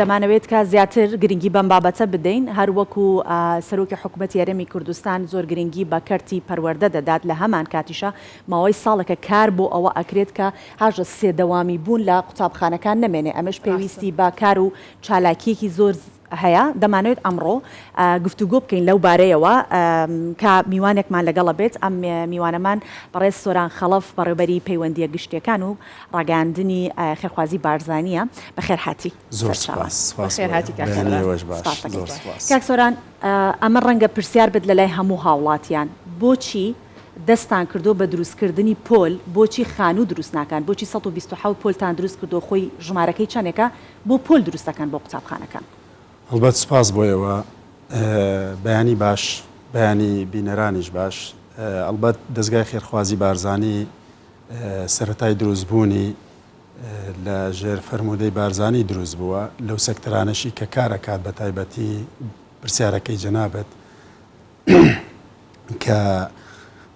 دەمانەوێت کە زیاتر گرنگی بەم بابەتە بدەین هەروەکو سەرۆکی حکوومەتی یارەمی کوردستان زۆر گرنگی بە کەرتی پەروەردە دەدات لە هەمان کاتیشە ماوەی ساڵێکە کار بۆ ئەوە ئەکرێت کە هاژە سێدەوامی بوون لە قوتابخانەکان نەمێنێ ئەمەش پێویستی با کار و چالاکیەکی زۆر هەیە دەمانوێت ئەمڕۆ گفتوگۆ بکەین لەو بارەیەوە کە میوانێکمان لەگەڵە بێت ئەم میوانەمان بەڕێز سۆران خەڵەف بەڕێوەبەری پەیوەندیە گشتیەکان و ڕاگەاندنی خێرخوازی بارزانیە بەخێر هاتی زۆر سپاس کاک سۆران ئەمە ڕەنگە پرسیار بێت لە لای هەموو هاوڵاتیان بۆچی دەستان کردو بە دروستکردنی پۆل بۆچی خانوو دروست ناکەن بۆچی 127 پۆلتان دروست کردو خۆی ژمارەکەی چەندێکە بۆ پۆل دروستەکەن بۆ قوتابخانەکان هەڵبەت سپاس بۆیەوە بەیانی باش بەیانی بینەرانیش باش ئەلبەت دەستگای خێرخوازی بارزانی سەرەتای دروستبوونی لە ژێر فەرموودەی بارزانی دروست بووە لەو سەکتەرانەشی کە کارەکات بە تایبەتی پرسیارەکەی جەنابەت کە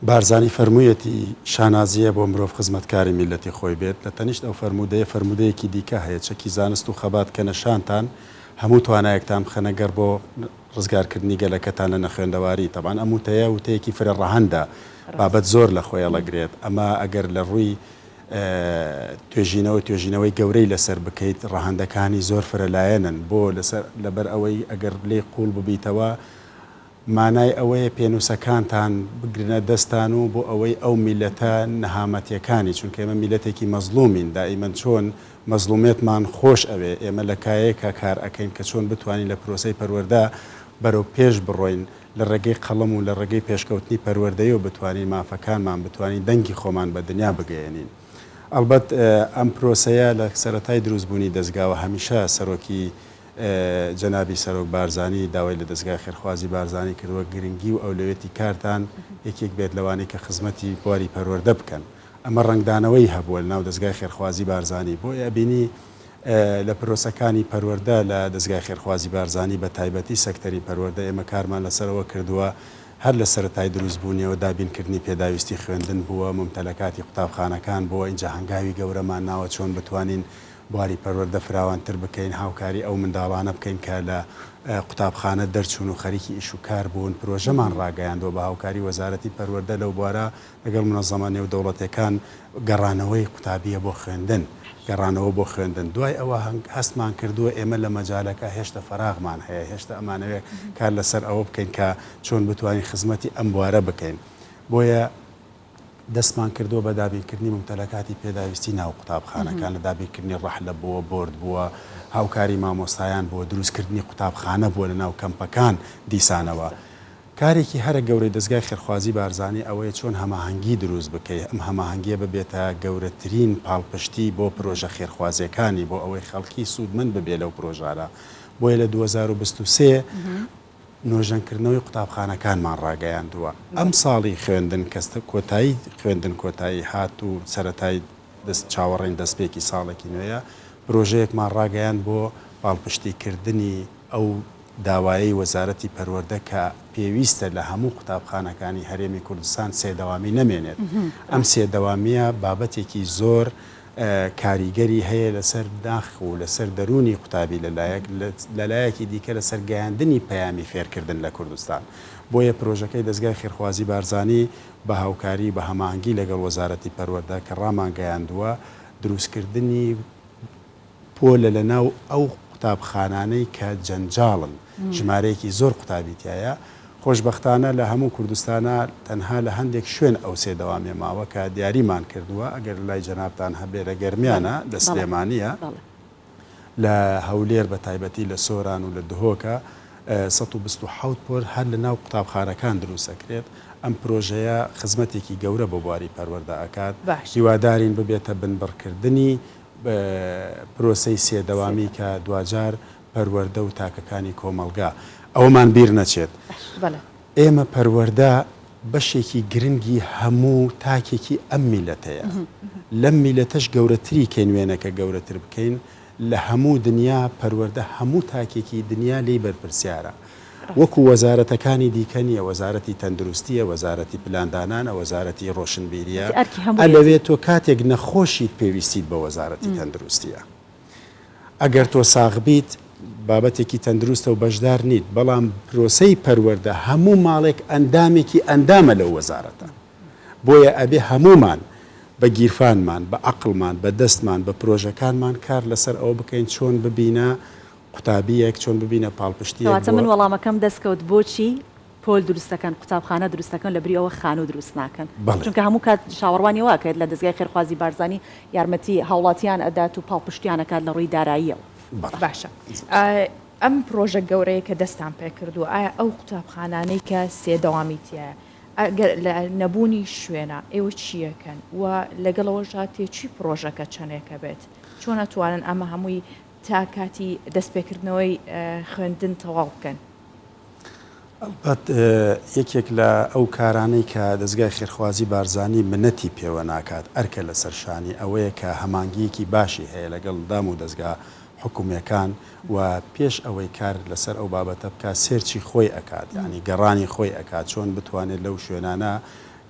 بارزانی فەرموویەتی شانازیە بۆ مرۆڤ خزمەتکاری میلەتی خۆی بێت لە تەنیشت ئەو فەرموودەیەکی دیکە هەیە چەکی زانست و خەبات کە نەشانتان هەموو توانایەکتان بخەنەگەر بۆ ڕزگارکردنی گەلەکەتان لە نەخوێندەواری تەبان ئەم وتەیە وتەیەکی فرە ڕەهەندە بابەت زۆر لە خۆی ئەڵەگرێت ئەمە ئەگەر لە ڕووی توێژینەوەی گەورەی لەسەر بکەیت ڕەهەندەکانی زۆر فرەلایەنن بۆ لەبەر ئەوەی ئەگەر لێ قوڵ ببیتەوە مانای ئەوەیە پێنووسەکانتان بگرنە دەستان و بۆ ئەوەی ئەو میلەتە نەهامەتیەکانی چونکە ئێمە میلەتێکی مەزلومین دائیمەن چۆن مەزلومێتمان خۆش ئەوێ ئێمە لە کایەکە کار ئەەکەین کە چۆن بتوانین لە پرۆسەی پەروەردە بەرەو پێش بڕۆین لە ڕێگەی قەڵەم و لە ڕێگەی پێشکەوتنی پەروەردەیە و بتوانین مافەکانمان بتوانین دەنگی خۆمان بە دنیا بگەێنین. ئەلبەت ئەم پرۆسەیە لە سەرەتای دروستبوونی دەستگاوە هەمیشە سەرۆکی جەنابی سەرۆک بارزانی داوای لە دەستگای خێرخوازی بارزانی کردووە گرنگی و ئەولوێتی کارتان یەکێک بێت لەوانەی کە خزمەتی بواری پەروەردە بکەن. ئەمە ڕنگدانەوەی هەبووە لە ناو دەستگای خێرخوازی بارزانی بۆ یابینی لە پرۆسەکانی پەروەردە لە دەستگای خێرخوازی بارزانی بە تایبەتی سەکتەری پەروەردە ئێمە کارمان لەسەرەوە کردووە هەر لە سەرەتای دروستبوونیەوە دابینکردنی پێداویستی خوێندن بووە ممتەلەکاتی قوتابخانەکان بۆ ئینجا هەنگاوی گەورەمان ناوە چۆن بتوانین بواری پەروەردە فراوانتر بکەین هاوکاری ئەو منداڵانە بکەین کە لە قوتابخانە دەرچوون و خەریکی ئیش و کار بوون پرۆژەمان ڕاگەیاندەوە بە هاوکاری وەزارەتی پەروەردە لەو بوارە لەگەڵ منەظەمە نێودەوڵەتیەکان گەڕانەوەی قوتابیە بۆ خوێندن گەڕانەوە بۆ خوێندن دوای ئەوە هەستمان کردووە ئێمە لە مەجالەکە هێشتا فەراغمان هەیە هێشتا ئەمانەوێت کار لەسەر ئەوە بکەین کە چۆن بتوانین خزمەتی ئەم بوارە بکەین بۆیە دەستمان کردووە بە دابینکردنی ممتەلەکاتی پێداویستی ناو قوتابخانەکان لە دابینکردنی ڕەحلە بووە بۆرد بووە هاوکاری مامۆستایان بۆ دروستکردنی قوتابخانە بووە لە ناو کەمپەکان دیسانەوە کارێکی هەرە گەورەی دەستگای خێرخوازی بارزانی ئەوەیە چۆن هەماهەنگی دروست بکەیت ئەم هەماهەنگیە ببێتە گەورەترین پاڵپشتی بۆ پرۆژە خێرخوازیەکانی بۆ ئەوەی خەڵکی سوودمەند ببێ لەو پرۆژارە بۆیە لە 2023 نۆژەنکردنەوەی قوتابخانەکانمان ڕاگەیاندووە ئەم ساڵی خوێندن کەستە کۆتایی خوێندن کۆتایی هات و سەرەتای دەست چاوەڕێن دەستپێکی ساڵێکی نوێیە پرۆژەیەکمان ڕاگەیان بۆ پاڵپشتیکردنی ئەو داوایی وەزارەتی پەروەردە کە پێویستە لە هەموو قوتابخانەکانی هەرێمی کوردستان سێدەوامی نەمێنێت ئەم سێدەوامیە بابەتێکی زۆر کاریگەری هەیە لەسەر داخ و لەسەر دەرونی قوتابی لەلایەکی دیکە لەسەر گەیاندنی پەیامی فێرکردن لە کوردستان بۆیە پرۆژەکەی دەستگای خێرخوازی بارزانی بە هاوکاری بە هەماهەنگی لەگەڵ وەزارەتی پەروەردە کە ڕامان گەیاندووە دروستکردنی پۆلە لە ناو ئەو قوتابخانانەی کە جەنجاڵن ژمارەیەکی زۆر قوتابیتایە خۆشبەختانە لە هەموو کوردستانە تەنها لە هەندێک شوێن ئەو سێدەوامیە ماوە کە دیاریمان کردووە ئەگەر لای جەنابتان هەبێ لە گەرمیانە لە سلێمانیە لە هەولێر بە تایبەتی لە سۆران و لە دهۆکە 127 پۆل هەر لە ناو قوتابخانەکان دروستەکرێت ئەم پرۆژەیە خزمەتێکی گەورە بۆ بواری پەروەردە ئەکات هیوادارین ببێتە بنبڕکردنی پرۆسەی سێدەوامی کە دوجار پەروەردە و تاکەکانی کۆمەلگا ئەومان بیر نەچێت ئێمە پەروەردە بەشێکی گرنگی هەموو تاکێکی ئەم میلەتەیە لەم میلەتەش گەورەتری کەین وێنەکە گەورەتر بکەین لە هەموو دنیا پەروەردە هەموو تاکێکی دنیا لی بەرپرسیارە وەکو وەزارەتەکانی دیکە نیە وەزارەتی تەندروستیە وەزارەتی پلاندانانە وەزارەتی ڕۆشنبیریە ئەلەوێت تۆ کاتێک نەخۆشیت پێویستیت بە وەزارەتی تەندروستیە ئەگەر تۆ ساغ بیت بابەتێکی تەندروستە و بەشدار نیت بەڵام پرۆسەی پەروەردە هەموو ماڵێک ئەندامێکی ئەندامە لەو وەزارەتە بۆیە ئەبێ هەمومان بە گیرفانمان بە عەقڵمان بە دەستمان بە پرۆژەکانمان کار لەسەر ئەوە بکەین چۆن ببینە قوتابیەک چۆن ببینە پاڵپشتیەک من وەڵامەکەم دەستکەوت بۆچی پۆل دروستەکەن قوتابخانە دروستەکەن لە بریەوە خانوو دروست ناکەن چونکە هەموو کات شاوەڕوانی واکرێت لە دەستگای خێرخوازی بارزانانی یارمەتی هاوڵاتیان ئەدات و پاڵپشتیانەکات لە ڕووی داراییەوە. باشە ئەم پرۆژە گەورەیە کە دەستان پێ کردو ئایا ئەو قوتابخانانەی کە سێدەوامیتیایە لە نەبوونی شوێنە ئێوە چیەکەن و لەگەڵەوەژات تێچی پرۆژەکە چەندێکە بێت چۆن نەتوانن ئەمە هەمووی تا کاتی دەستپێکردنەوەی خوێندن تەواو بکەن؟ ئەلبەت یەکێک لە ئەو کارانەی کە دەستگای خێرخوازی بارزانانی منەتی پێوە ناکات ئەرکە لە سەرشانی ئەوەیە کە هەمانگیەکی باشی هەیە لەگەڵ دام و دەستگا حکوومیەکان و پێش ئەوەی کار لەسەر ئەو بابەتە بکە سێرچی خۆی ئەکات ینی گەڕانی خۆی ئەکات چۆن بتوانێت لەو شوێنانە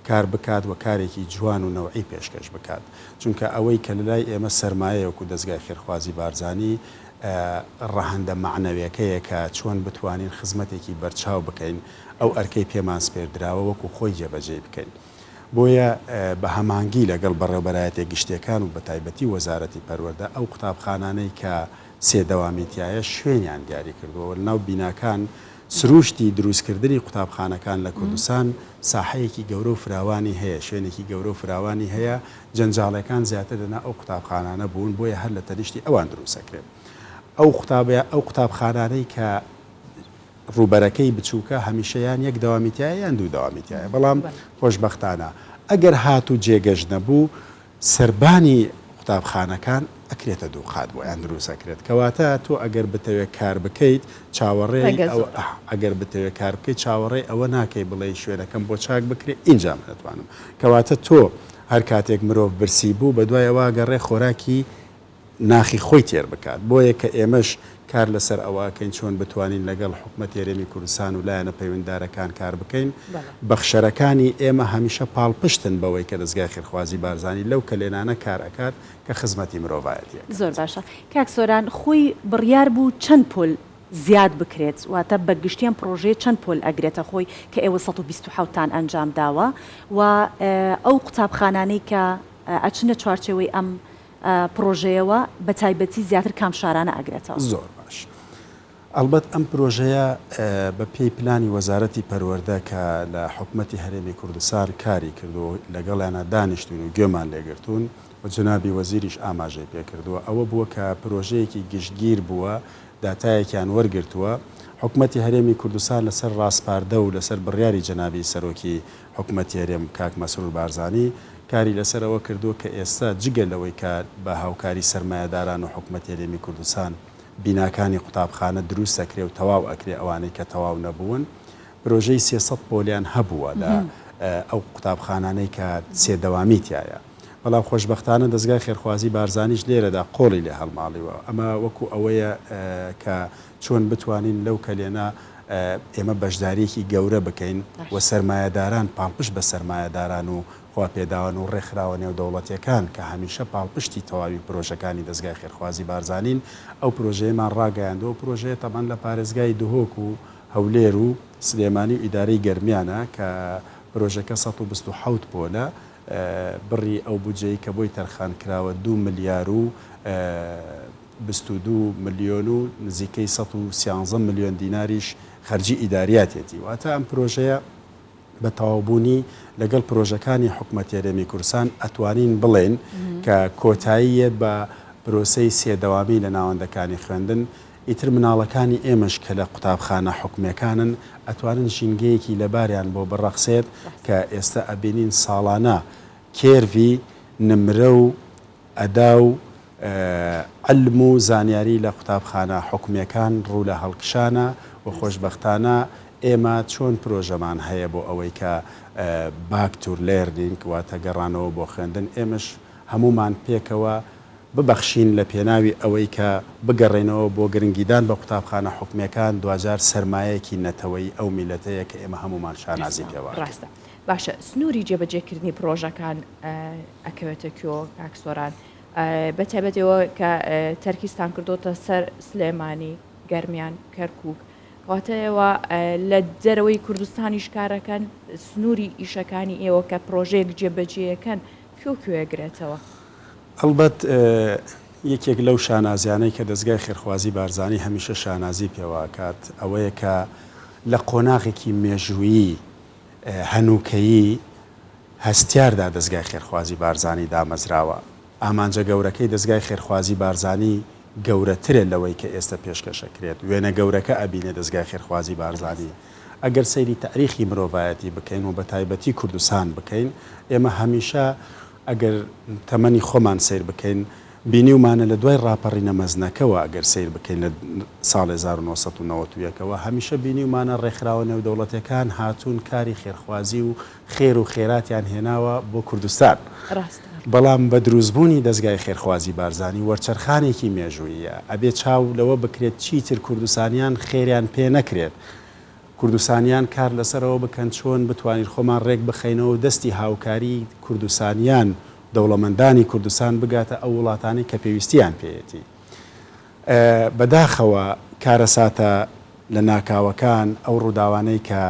کار بکات و کارێکی جوان و نەوعی پێشکەش بکات چونکە ئەوەی کە لەلای ئێمە سەرمایەیەکو دەستگای خێرخوازی بارزانانی ڕەهەندە معنەویەکەیە کە چۆن بتوانین خزمەتێکی بەرچاو بکەین ئەو ئەرکەی پێمان سپێردراوە وەکو خۆی جێبەجێ بکەین بۆیە بە هەمانگی لەگەڵ بەڕێوەبەرایەتێک گشتیەکان و بە تایبەتی وەزارەتی پەروەردە ئەو قوتابخانانەی کە سێدەوامیتیایە شوێنیان دیاری کردووە ناو بیناکان سروشتی دروستکردنی قوتابخانەکان لە کوردستان ساحەیەکی گەورە و فراوانی هەیە شوێنێکی گەورە و فراوانی هەیە جەنجاڵەکان زیاتر لەنا ئەو قوتابخانانە بوون بۆیە هەر لە تەنیشتی ئەوان دروستەکرێت ئەو قوتابخانانەی کە ڕوبەرەکەی بچووکە هەمیشەیان یەک دەوامیتیایە یان دوو دەوامیتیایە بەڵام خۆشبەختانە ئەگەر هاتوو جێگەشت نەبوو سربانی قوتابخانەکان ئەکرێتە دوو قات بۆ یان دروستەکرێت کەواتە تۆ ئەگەر بتەوێت کار بکەیت چاوەڕێ ئەگەر بتەوێت کار بکەیت چاوەڕێ ئەوە ناکەی بڵێ شوێنەکەم بۆ چاک بکرێت اینجا نەتوانم کەواتە تۆ هەر کاتێک مرۆڤ برسی بوو بە دوایەوە گەڕێ خۆراکی ناخی خۆی تێر بکات بۆیە کە ئێمەش کار لەسەر ئەوەکەین چۆن بتوانین لەگەڵ حکومەتی هەرێمی کوردستان و لایەنە پەیوەنددارەکان کار بکەین بەخشەرەکانی ئێمە هەمیشە پاڵپشتن بەوەی کە دەستگای خێرخوازی بارزانانی لەو کلێنانە کار ئەکات کە خزمەتی مرۆڤایەتیە. زۆر باشە کاک سۆران خۆی بڕیار بوو چەند پۆل زیاد بکرێت واتە بەگشتیان پرۆژەیە چەند پۆل ئەگرێتە خۆی کە ئێوە 127تان ئەنجام داوە و ئەو قوتابخانانەی کە ئەچنە چوارچێوەی ئەم پرۆژەیەوە بە تایبەتی زیاتر کام شارانە ئەگرێتەوە. زۆر باش ئەلبەت ئەم پرۆژەیە بە پێی پلانی وەزارەتی پەروەردە کە لە حکومەتی هەرێمی کوردستان کاری کردو لەگەڵیانە دانیشتون و گوێمان لێگرتوون و جنابی وەزیریش ئاماژەی پێکردووە ئەوە بووە کە پرۆژەیەکی گشتگیر بووە داتایەکیان وەرگرتووە حکومەتی هەرێمی کوردستان لەسەر ڕاستپاردە و لەسەر بڕیاری جنابی سەرۆکی حکومەتی هەرێم کاک مەسرور بارزانی کاری لەسەرەوە کردو کە ئێستا جگە لەوەی کە بە هاوکاری سەرمایەداران و حکومەتی هەرێمی کوردستان بیناکانی قوتابخانە دروست ئەکرێ و تەواو ئەکرێ ئەوانەی کە تەواو نەبوون پرۆژەی 300 پۆلیان هەبووە لە ئەو قوتابخانانەی کە سێدەوامیتیایە بەڵام خۆشبەختانە دەستگای خێرخوازی بارزانیش لێرەدا قۆڵی لێ هەڵماڵیوە ئەمە وەکو ئەوەیە کە چۆن بتوانین لەو کەلێنە ئێمە بەشداریەکی گەورە بکەین و سەرمایەداران پاڵپشت بە سەرمایەداران و خوا پێداوان و ڕێکخراوە نێودەوڵەتیەکان کە هەمیشە پاڵپشتی تەواوی پرۆژەکانی دەستگای خێرخوازی بارزانین ئەو پرۆژەیەمان ڕاگەیاندەوە پرۆژەیە تەمان لە پارێزگای دهۆک و هەولێر و سلێمانی و ئیدارەی گەرمیانە کە پرۆژەکە 127 پۆلە بڕی ئەو بودجەی کە بۆی تەرخان کراوە 2 ملیار و 22 ملیۆن و نزیکەی 113 ملیۆن دیناریش خەرجی ئیداریاتێتی واتە ئەم پرۆژەیە بە تەواوبوونی لەگەڵ پرۆژەکانی حکومەتی هەرێمی کوردستان ئەتوانین بڵێن کە کۆتاییە بە پرۆسەی سێدەوامی لە ناوەندەکانی خوێندن ئیتر مناڵەکانی ئێمەش کە لە قوتابخانە حکومیەکانن ئەتوانن ژینگەیەکی لەباریان بۆ بڕەخسێت کە ئێستا ئەبینین ساڵانە کێروی نمرە و ئەدا و علم و زانیاری لە قوتابخانە حکومیەکان ڕوو لە هەڵکشانە و خۆشبەختانە ئێمە چۆن پرۆژەمان هەیە بۆ ئەوەی کە باکتور لێرنینگ واتە گەڕانەوە بۆ خوێندن ئێمەش هەمومان پێکەوە ببەخشین لە پێناوی ئەوەی کە بگەڕێنەوە بۆ گرنگیدان بە قوتابخانە حکومیەکان دوجار سەرمایەکی نەتەوەی ئەو میلەتەیە کە ئێمە هەمومان شانازی پێوە. ڕاستە باشە سنووری جێبەجێکردنی پرۆژەکان ئەکەوێتە کوێ کاک سۆران بەتایبەتەوە کە تەرکیزتان کردوتە سەر سلێمانی گەرمیان کەرکووک کاتەوە لە دەرەوەی کوردستانیش کارەکەن سنووری ئیشەکانی ئێوە کە پرۆژەیەک جێبەجێیەکەن کوێگرێتەوە ئەلبەت یەکێک لەو شانازیانەی کە دەستگای خێرخوازی بارزانانی هەمیشە شانازی پێواکات ئەوەیە کە لە قۆناغێکی مێژوویی هەنووکەیی هەستیاردا دەستگای خێرخوازی بارزانانی دامەزراوە ئامانجە گەورەکەی دەستگای خێرخوازی بارزانانی گەورەترێت لەوەی کە ئێستا پێشکەشەکرێت وێنە گەورەکە ئەبینێ دەستگای خێرخوازی بارزانانی ئەگەر سەیری تاریخی مرۆڤایەتی بکەین و بە تایبەتی کوردستان بکەین ئێمە هەمیشە ئەگەر تەمەنی خۆمان سیر بکەین بینیومانە لە دوای ڕاپەڕینە مەزنەکەەوە ئەگەر سیر بکەین لە ساڵی 1990ەوە هەمیشە بینیومانە ڕێکخراوە نێودەوڵەتەکان هاتوون کاری خێرخوازی و خێر و خێراتیان هێناوە بۆ کوردستان بەڵام بە دروستبوونی دەستگای خێرخوازی بارزانانی وەرچەرخانێکی مێژوویە ئەبێ چاو لەوە بکرێت چیتر کوردستانیان خێریان پێ نەکرێت کوردستانیان کار لەسەرەوە بکەن چۆن بتوانین خۆمان ڕێک بخەینەوە دەستی هاوکاری کوردستانیان دەوڵەمەندانی کوردستان بگاتە ئەو وڵاتانی کە پێویستیان پێیەتی بەداخەوە کارەساتە لە ناکاوەکان ئەو ڕووداوانەی کە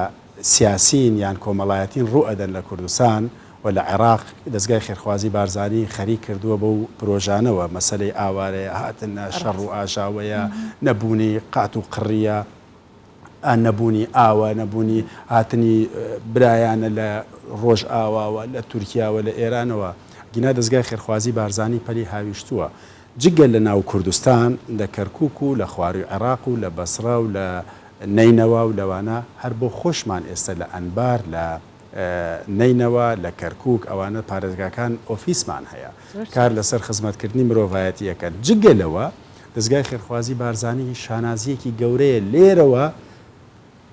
سیاسین یان کۆمەڵایەتین ڕوو ئەدەن لە کوردستان و لە عێراق دەستگای خێرخوازی بارزانانی خەریک کردووە بەو پرۆژانەوە مەسەلەی ئاوارەیە هاتنە شەڕ و ئاژاوەیە نەبوونی قات و قڕیە نەبوونی ئاوە نەبوونی هاتنی برایانە لە ڕۆژ ئاواوە لە تورکیاوە لە ئێرانەوە گینا دەستگای خێرخوازی بارزانانی پەلی هاویشتووە جگە لە ناو کوردستان لە کەرکووک و لە خواروی عێراق و لە بەسرا و لە نینەوە و لەوانە هەر بۆ خۆشمان ئێستا لە ئەنبار لە نینەوە لە کەرکووک ئەوانە پارێزگاکان ئۆفیسمان هەیە کار لەسەر خزمەتکردنی مرۆڤایەتیەکەن جگە لەوە دەستگای خێرخوازی بارزانانی شانازیەکی گەورەیە لێرەوە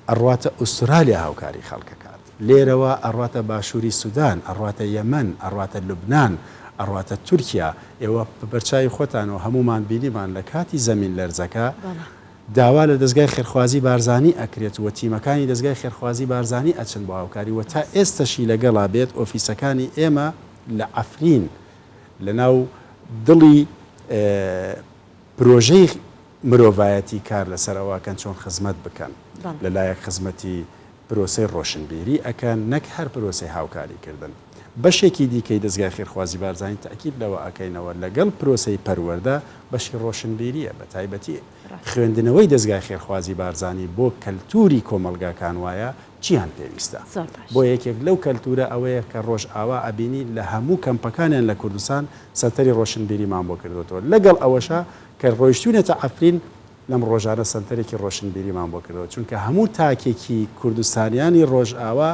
ئەڕواتە ئوسترالیا هاوکاری خەڵکەکات لێرەوە ئەڕواتە باشووری سوودان ئەڕواتە یەمەن ئەڕواتە لوبنان ئەڕواتە تورکیا ئێوە بەرچای خۆتانەوە هەمومان بینیمان لە کاتی زەمین لەرزەکە داوا لە دەستگای خێرخوازی بارزانانی ئەکرێت و تیمەکانی دەستگای خێرخوازی بارزانانی ئەچن بۆ هاوکاری و تا ئێستاشی لەگەڵا بێت ئۆفیسەکانی ئێمە لە عەفرین لە ناو دڵی پرۆژەی مرۆڤایەتی کار لەسەرەوەکەن چۆن خزمەت بکەن لەلایەک خزمەتی پرۆسەی ڕۆشنبیری ئەکەن نەک هەر پرۆسەی هاوکاریکردن بەشێکی دیکەی دەستگای خێرخوازی بارزانانی تاکید لەوە ئەکەینەوە لەگەڵ پرۆسەی پەروەردە بەشی ڕۆشنبیریە بە تایبەتی خوێندنەوەی دەستگای خێرخوازی بارزانانی بۆ کەلتوری کۆمەلگاکان وایە چیان پێویستە بۆ یەکێک لەو کەلتورە ئەوەیە کە ڕۆژ ئاوا ئەبینی لە هەموو کەمپەکانیان لە کوردستان سەنتەری ڕۆشنبیریمان بۆ کردوەوە لەگەڵ ئەوەشە کە ڕۆیشتوونێتە عەفرین لەم ڕۆژانە سنتەرێکی ڕۆشنبیریمان بۆ کردەوە چونکە هەموو تاکێکی کوردستانیانی ڕۆژ ئاوا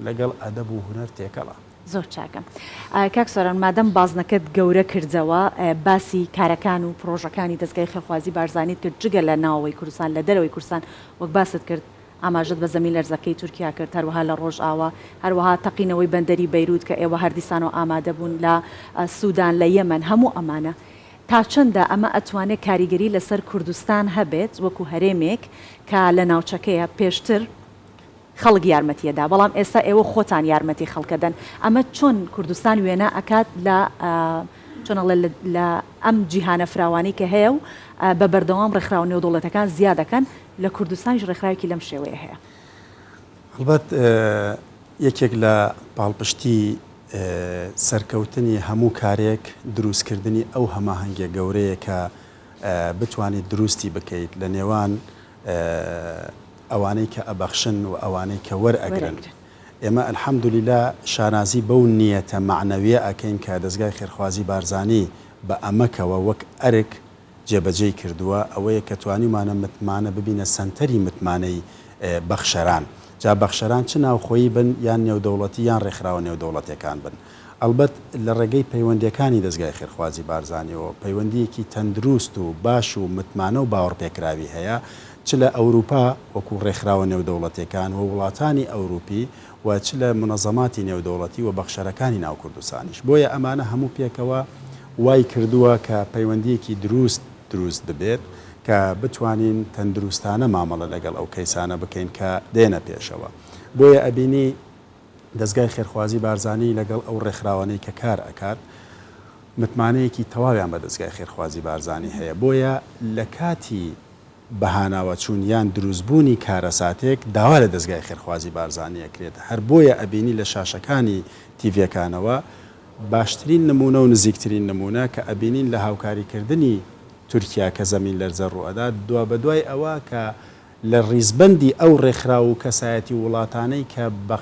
لەگەڵ ئەدەب و هونەر تێکەڵە زۆر چاکە کاک سۆران مادەم بازنەکەت گەورە کردەوە باسی کارەکان و پرۆژەکانی دەستگای خێرخوازی بارزانیت کرد جگە لە ناوەوەی کوردستان لە دەرەوەی کوردستان وەک باست کرد ئاماژەت بە زەمین لەرزەکەی تورکیا کرد هەروەها لە ڕۆژ ئاوا هەروەها تەقینەوەی بەندەری بەیروت کە ئێوە هەردیسانەوە ئامادە بوون لە سوودان لە یەمەن هەموو ئەمانە تا چەندە ئەمە ئەتوانێت کاریگەری لەسەر کوردستان هەبێت وەکو هەرێمێک کە لە ناوچەکەیە پێشتر خەڵک یارمەتیەدا بەڵام ئێستا ئێوە خۆتان یارمەتی خەڵکەدەن ئەمە چۆن کوردستان وێنە ئەکات چۆنەڵێ لە ئەم جیهانە فراوانی کە هەیە و بە بەردەوام ڕێکخراوە نێودەوڵەتەکان زیاد دەکەن لە کوردستانیش ڕێکخراوێکی لەم شێوەیە هەیە ئەلبەت یەکێک لە پاڵپشتی سەرکەوتنی هەموو کارێک دروستکردنی ئەو هەماهەنگە گەورەیە کە بتوانیت دروستی بکەیت لە نێوان ئەوانەی کە ئەبەخشن و ئەوانەی کە وەرئەگرن ئێمە ئەلحەمدولیلا شانازی بەو نیەتە معنەویە ئەکەین کە دەستگای خێرخوازی بارزانانی بە ئەمەکەوە وەک ئەرک جێبەجێ کردووە ئەوەیە کە توانیمانە متمانە ببینە سەنتەری متمانەی بەخشەران جا بەخشەران چ ناوخۆیی بن یان نێودەوڵەتی یان ڕێکخراوە نێودەوڵەتەکان بن ئەلبەت لە ڕێگەی پەیوەندیەکانی دەستگای خێرخوازی بارزانیەوە پەیوەندیەکی تەندروست و باش و متمانە و باوەڕپێکراوی هەیە چ لە ئەوروپا وەکو ڕێکخراوە نێودەوڵەتەکان و وڵاتانی ئەوروپی و چ لە منەزەماتی نێودەوڵەتی و بەخشەرەکانی ناو کوردستانیش بۆیە ئەمانە هەموو پێکەوە وای کردووە کە پەیوەندیەکی دروست ببێت کە بتوانین تەندروستانە مامەڵە لەگەڵ ئەو کەیسانە بکەین کە دێنە پێشەوە بۆیە ئەبینی دەستگای خێرخوازی بارزانانی لەگەڵ ئەو ڕێکخراوانەی کە کار ئەکات متمانەیەکی تەواویان بە دەستگای خێرخوازی بارزانانی هەیە بۆیە لە کاتی بەهاناوە چوون یان دروستبوونی کارەساتێک داوا لە دەستگای خێرخوازی بارزانانی ئەکرێت هەر بۆیە ئەبینی لە شاشەکانی تیڤەکانەوە باشترین نمونە و نزیکترین نمونە کە ئەبینین لە هاوکاریکردنی تورکیا کە زەمین لەرزە ڕوئەدا دوا بەدوای ئەوە کە لە ڕیزبەندی ئەو ڕێکخرا و کەسایەتی وڵاتانەی کە بە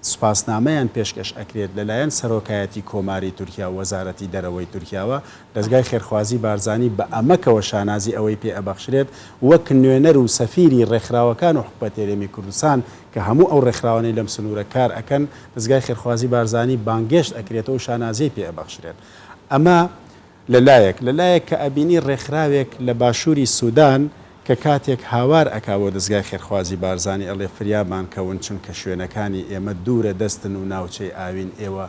سوپاسنامەیان پێشکەش ئەکرێت لەلایەن سەرۆکایەتی کۆماری تورکیا و وەزارەتی دەرەوەی تورکیاوە دەستگای خێرخوازی بارزانی بە ئەمەکەوە شانازی ئەوەی پێ ئەبەخشرێت وەک نوێنەر و سەفیری ڕێکخراوەکان و حکومەت هێرێمی کوردستان کە هەموو ئەو ڕێکخراوانەی لەم سنوورە کار ئەکەن دەستگای خێرخوازی بارزانی بانگێشت ئەکرێتەوە و شانازی پێ ئەبەخشرێت ئەمە لەلایەک کە ئەبینی ڕێکخراوێک لە باشووری سوودان کە کاتێک هاوار ئەکاوە دەستگای خێرخوازی بارزانی ئەڵێ فریامان کەون چونکە شوێنەکانی ئێمە دوورە دەستن و ناوچەی ئاوین ئێوە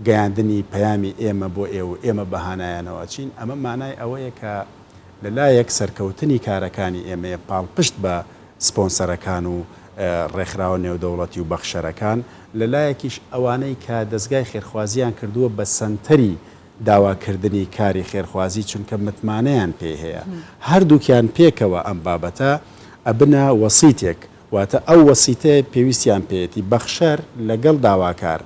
گەیاندنی پەیامی ئێمە بۆ ئێمە بەهانایانەوە چین ئەمە مانای ئەوەیە کە لەلایەک سەرکەوتنی کارەکانی ئێمەیە پاڵپشت بە سپۆنسەرەکان و ڕێکخراوە نێودەوڵەتی و بەخشەرەکان لەلایەکیش ئەوانەی کە دەستگای خێرخوازیان کردووە بە سەنتەری داواکردنی کاری خێرخوازی چونکە متمانەیان پێ هەیە هەردووکیان پێکەوە ئەم بابەتە ئەبنە وەسیتێک واتە ئەو وەسیتەیە پێویستیان پێێتی بەخشەر لەگەڵ داواکار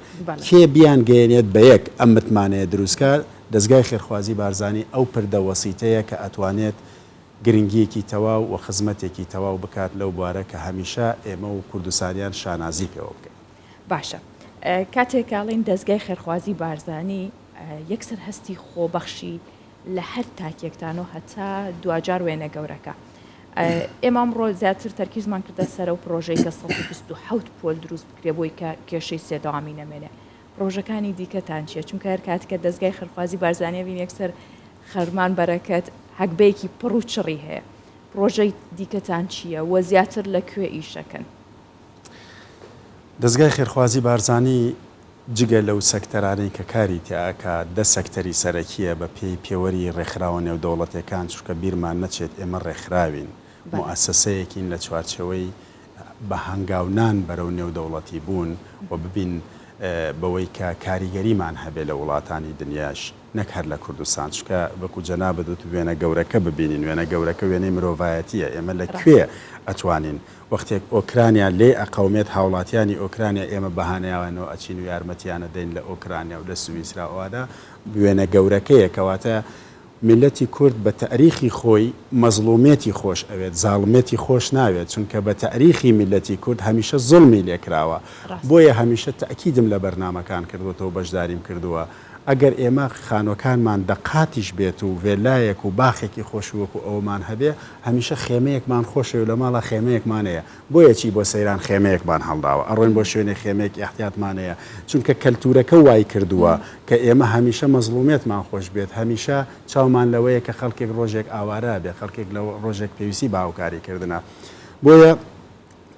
کێ بیان گەێنێت بە یەک ئەم متمانەیە دروستکار دەستگای خێرخوازی بارزانی ئەو پردە وەسیتەیە کە ئەتوانێت گرنگیەکی تەواو و خزمەتێکی تەواو بکات لەو بوارە کە هەمیشە ئێمە و کوردستانیان شانازی پێوە بکەین باشە کاتێکاڵین دەستگای خێرخوازی بارزانی یەکسەر هەستی خۆبەخشی لە هەر تاکێکتان و هەتا دوجار وێنە گەورەکە ئێمە ئەمڕۆ زیاتر تەرکیزمان کردە سەر و پرۆژەی کە 127 پۆل دروست بکرێ بۆی کە کێشەی سێدەوامی نەمێنێ پرۆژەکانی دیکەتان چیە چونکە هەر کاتکە دەستگای خێرخوازی بارزانانی بین یەکسەر خەرمان بەرەکەت هەکبەیەکی پڕ و چڕی هەیە پرۆژەی دیکەتان چییە وە زیاتر لەکوێ ئیشەکەن دەستگای خێرخوازی بارزانی جگە لەو سەکتەرانەی کە کاری تیاکە دە سەکتەری سەرەکیە بە پێی پێوەری ڕێکخراوە نێودەوڵەتەکان چونکە بیرمان نەچێت ئێمە ڕێکخراوین موسسەیەکین لە چوارچەوەی بە هەنگاونان بەرەو نێودەوڵەتی بوون و ببین بەوەی کە کاریگەریمان هەبێ لە وڵاتانی دنیاش نەک هەر لە کوردستان چکە وەکو جەنابەت وت وێنە گەورەکە ببینین وێنە گەورەکە وێنەی مرۆڤایەتیە ئێمە لەکوێ ئەتوانین وەختێک ئۆکرانیا لێ ئەقەومێت هاوڵاتیانی ئۆکرانیا ئێمە بەهانەیەوەنەوە ئەچین و یارمەتیانە دەین لە ئۆکرانیا و لە سویسراەوەدا وێنە گەورەکەیە کەواتە میلەتی کورد بە تاریخی خۆی مەزڵومێتی خۆش ئەوێت زاڵمێتی خۆش ناوێت چونکە بە تاریخی میلەتی کورد هەمیشە زوڵمی لێکراوە بۆیە هەمیشە تاکیدم لە بەرنامەکان کردوەوە بەشداریم کردووە ئەگەر ئێمە خانۆکانمان دەقاتیش بێت و وێلایەک و باخێکی خۆشوەکو ئەومان هەبێ هەمیشە خێمەیەکمان خۆشە و لە ماڵە خێمەیەکمانەیە بۆیە چی بۆ سەیران خێمەیەکمان هەڵداوە ئەڕۆین بۆ شوێنێ خێمەیەک احتیاطمانەیە چونکە کەلتورەکە وای کردووە کە ئێمە هەمیشە مەزڵومێتمان خۆش بێت هەمیشە چاومان لەوەیە کە خەڵکێک ڕۆژێک ئاوارە بێ خەڵکێک لە ڕۆژێک پێویستی باوکاریکردنە بۆیە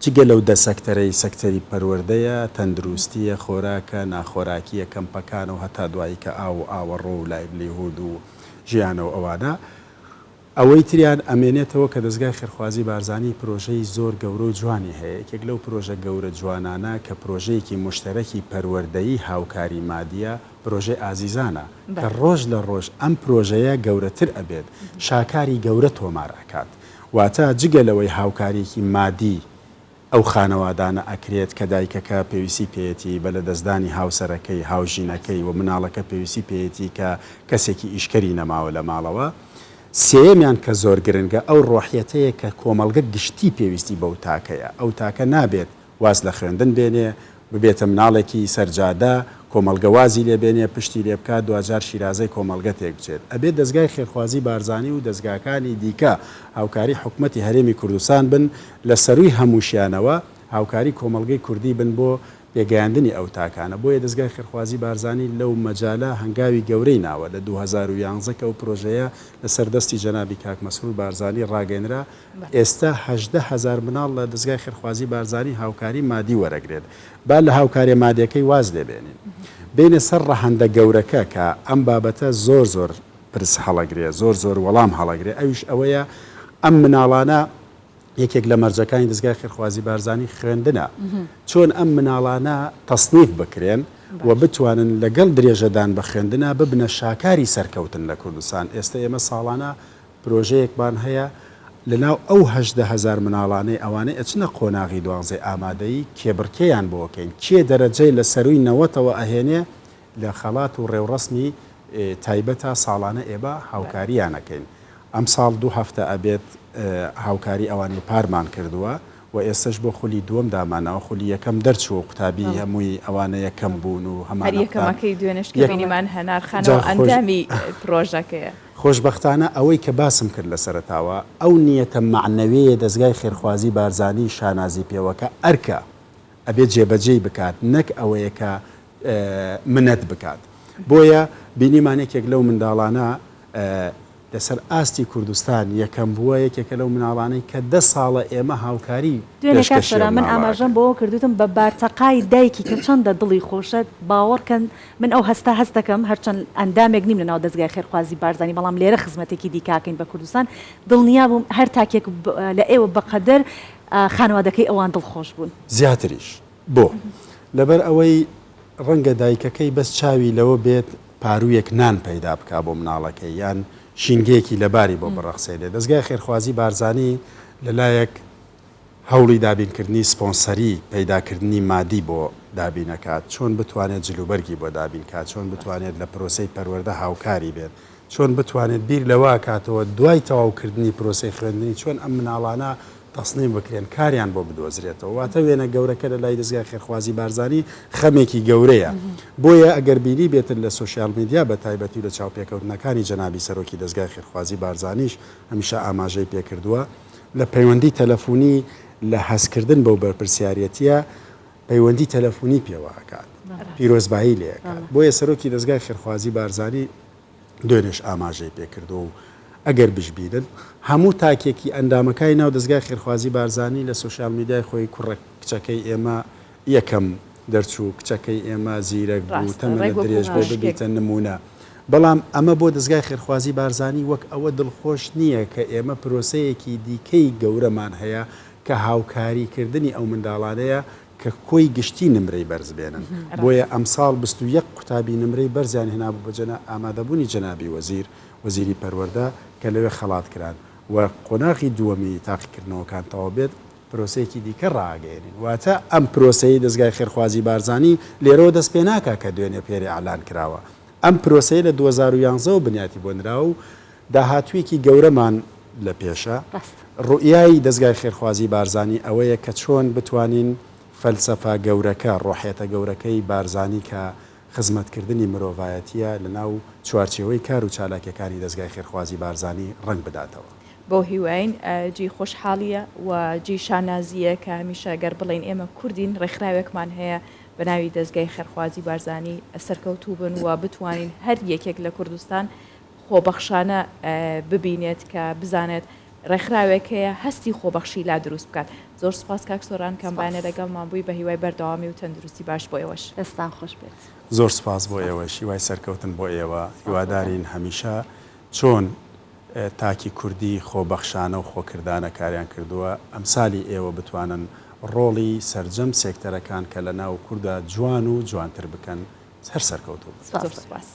جگە لەو دە سەکتەرەی سەکتەری پەروەردەیە تەندروستیە خۆراکە ناخۆراکیە کەمپەکان و هەتا دوایی کە ئاو ئاوەڕۆ و لایڤلیهود و ژیانەوە ئەوانە ئەوەی تریان ئەمێنێتەوە کە دەستگای خێرخوازی بارزانی پرۆژەی زۆر گەورە و جوانی هەیە یەکێک لەو پرۆژە گەورە جوانانە کە پرۆژەیەکی مشتەرەکی پەروەردەیی هاوکاری مادیە پرۆژەی ئازیزانە کە ڕۆژ لە ڕۆژ ئەم پرۆژەیە گەورەتر ئەبێت شاکاری گەورە تۆمار ئەکات واتە جگە لەوەی هاوکاریەکی مادی ئەو خانەوادانە ئەکرێت کە دایکەکە پێویستی پێێتی بە لە دەستدانی هاوسەرەکەی هاوژینەکەی و مناڵەکە پێویستی پێێتی کە کەسێکی ئیشکەری نەماوە لە ماڵەوە سێمیان کە زۆر گرنگە ئەو ڕۆحیەتەیە کە کۆمەڵگە گشتی پێویستی بەو تاکەیە ئەو تاکە نابێت واز لە خوێندن بێنێ ببێتە مناڵێکی سەرجادە کۆمەڵگەوازی لێبێنێ پشتی لێ بکات دوجار شیرازەی کۆمەڵگە تێک بچێت ئەبێت دەستگای خێرخوازی بارزانی و دەستگاکانی دیکە هاوکاری حکومەتی هەرێمی کوردستان بن لە سەروی هەمووشیانەوە هاوکاری کۆمەڵگەی کوردی بن بۆ پێگەیاندنی ئەو تاکانە بۆیە دەستگای خێرخوازی بارزانی لەو مەجالە هەنگاوی گەورەی ناوە لە 2011 کە ئەو پرۆژەیە لە سەردەستی جەنابی کاک مەسعود بارزانی ڕاگەنرا ئێستا 18,000 مناڵ لە دەستگای خێرخوازی بارزانی هاوکاری مادی وەرەگرێت با لە هاوکاری مادیەکەی واز لێبێنین بینە سەر ڕەهەندە گەورەکە کە ئەم بابەتە زۆر پرس هەڵەگرێ زۆر وەڵام هەڵەگرێ ئەویش ئەوەیە ئەم مناڵانە یەکێک لە مەرجەکانی دەستگای خێرخوازی بارزانی خوێندنە چۆن ئەم مناڵانە تەسنیف بکرێن و بتوانن لەگەڵ درێژەدان بە خوێندنە ببنە شاکاری سەرکەوتن لە کوردستان ئێستا ئێمە ساڵانە پرۆژەیەکمان هەیە لەناو ئەو 18,000 مناڵانەی ئەوانەی ئەچنە قۆناغی دوانزەی ئامادەی کێبڕکەیان بۆکەین کێ دەرەجەی لە سەروی نەوەتەوە ئەهێنێ لە خەڵات و ڕێوڕسمی تایبەتە ساڵانە ئێبە هاوکاریانەکەین ئەم ساڵ 2 هەفتە ئەبێت هاوکاری ئەوانی پارمان کردووە و ئێستش بۆ خولی دووەم دامانەوە خولی یەکەم دەرچوو قوتابی هەمووی ئەوانە یەکەم بوون و هەمانەکەی دوێنش کە بینیمان هەنارخانەوە ئەندامی پرۆژەکەیە خۆشببختانە ئەوەی کە باسم کرد لە سەرتاوە ئەو نیەتە معنەوەیە دەستگای خێرخوازی بارزانی شانازی پێوەکە ئەرکە ئەبێت جێبەجێی بکات نەک ئەوەیە کە منەت بکات بۆیە بینیمانێکێک لەو منداڵانە لەسەر ئاستی کوردستان یەکەم بووە یەکێکە لەو مناڵانەی کە 10 ساڵە ئێمە هاوکاری دوێنێکسرا من ئاماژەم بۆ کردوتم بە بارتەقای دایکی کە چەندە دڵی خۆشە باوەڕکەن من ئەو هەست دەکەم هەرچەند ئەندامێک نیم لەناو دەستگای خێرخوازی بارزانی بەڵام لێرە خزمەتێکی دیکاکەین بە کوردستان دڵنیا بووم هەر تاکێک لە ئێوە بەقەدەر خانوادەکەی ئەوان دڵخۆش بوون زیاتریش بۆ لەبەر ئەوەی ڕەنگە دایکەکەی بەس چاوی لەوە بێت پارویەک نان پەیدا بکا بۆ مناڵەکەی یان شینگەیەکی لەباری بۆ بڕەخسێنێ دەستگای خێرخوازی بارزانی لەلایەک هەوڵی دابینکردنی سپۆنسەری پەیداکردنی مادی بۆ دابینەکات چۆن بتوانێت جلوبەرگی بۆ دابینکات چۆن بتوانێت لە پرۆسەی پەروەردە هاوکاری بێت چۆن بتوانێت بیر لەوە کاتەوە دوای تەواوکردنی پرۆسەی خوێندنی چۆن ئەم مناڵانە تەسنیم بکرێن کاریان بۆ بدۆزرێتەوە واتە وێنە گەورەکە لە لای دەستگای خێرخوازی بارزانی خەمێکی گەورەیە بۆیە ئەگەر بینی بێتن لە سوۆسیال میدیا بە تایبەتی لە چاوپێکەوتنەکانی جەنابی سەرۆکی دەستگای خێرخوازی بارزانیش هەمیشە ئاماژەی پێکردووە لە پەیوەندی تەلەفۆنی لە هەستکردن بەو بەرپرسیارەتیە پەیوەندی تەلەفۆنی پێوەکات پیرۆزبایی لێکات بۆیە سەرۆکی دەستگای خێرخوازی بارزانی دوێنێش ئاماژەی پێکردو و ئەگەر بشبیرن هەموو تاکێکی ئەندامەکانی ناو دەستگای خێرخوازی بارزانی لە سوۆسیال میدیای خۆی کوڕە کچەکەی ئێمە یەکەم دەرچوو کچەکەی ئێمە زیرەک بوو تەمەنە درێژ بێ ببیتە نمونە بەڵام ئەمە بۆ دەستگای خێرخوازی بارزانی وەک ئەوە دڵخۆش نییە کە ئێمە پرۆسەیەکی دیکەی گەورەمان هەیە کە هاوکاریکردنی ئەو منداڵانەیە کە کۆی گشتی نمرەی بەرز بێنن بۆیە ئەمساڵ 21 قوتابی نمرەی بەرزیان هێنابوو بە ئامادەبوونی جەنابی وەزیری پەروەردە کە لەوێ خەڵات کران و قۆناغی دووەمی تاقیکردنەوەکان تەواو بێت پرۆسەیەکی دیکە ڕاگەێنین واتە ئەم پرۆسەی دەستگای خێرخوازی بارزانی لێرەوە دەست پێ ناکا کە دوێنێ پێری ئالان کراوە ئەم پرۆسەی لە 2011 بنیاتی بۆ نراوە و داهاتوویەکی گەورەمان لە پێشە ڕوئیایی دەستگای خێرخوازی بارزانی ئەوەیە کە چۆن بتوانین فەلسەفە گەورەکە ڕۆحێتە گەورەکەی بارزانی کە خزمەتکردنی مرۆڤایەتیە لە ناو چوارچێوەی کار و چالاکیەکانی دەستگای خێرخوازی بارزانی ڕنگ بداتەوە بۆ هیواین جی خۆشحاڵیە و جی شانازیە کە هەمیشە گەر بڵین ئێمە کوردین ڕێکخراوێکمان هەیە بە ناوی دەستگای خێرخوازی بارزانی سەرکەوتوو بن و بتوانین هەر یەکێک لە کوردستان خۆبەخشانە ببینێت کە بزانێت ڕێکخراوێکەیە هەستی خۆبەخشی لا دروست بکات زۆر سپاس کاک سۆران کەمبانە لەگەڵمان بووی بە هیوای بەردەوامی و تەندروستی باش بۆ ئێوەش دەستان خۆش بێت زۆر سپاس بۆ ئێوە هیوای سەرکەوتن بۆ ئێوە هیوادارین هەمیشە چۆن تاکی کوردی خۆبەخشانە و خۆکردانە کاریان کردووە ئەمسالی ئێوە بتوانن ڕۆڵی سەرجەم سێکتەرەکان کە لە ناو کووردا جوان و جوانتر بکەن هەر سەرکەوتوو زۆر سپاس